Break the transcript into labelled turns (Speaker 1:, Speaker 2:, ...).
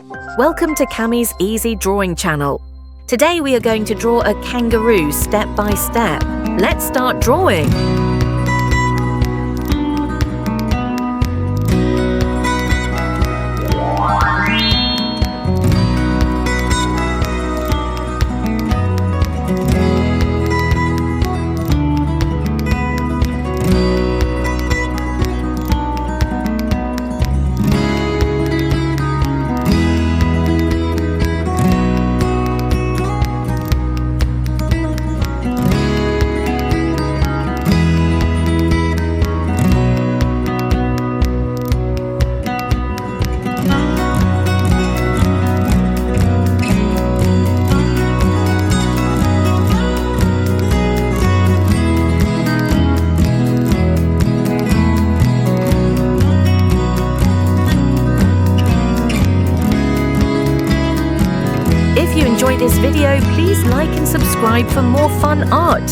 Speaker 1: Welcome to Cammie's Easy Drawing channel. Today we are going to draw a kangaroo step by step. Let's start drawing. If you enjoyed this video, please like and subscribe for more fun art.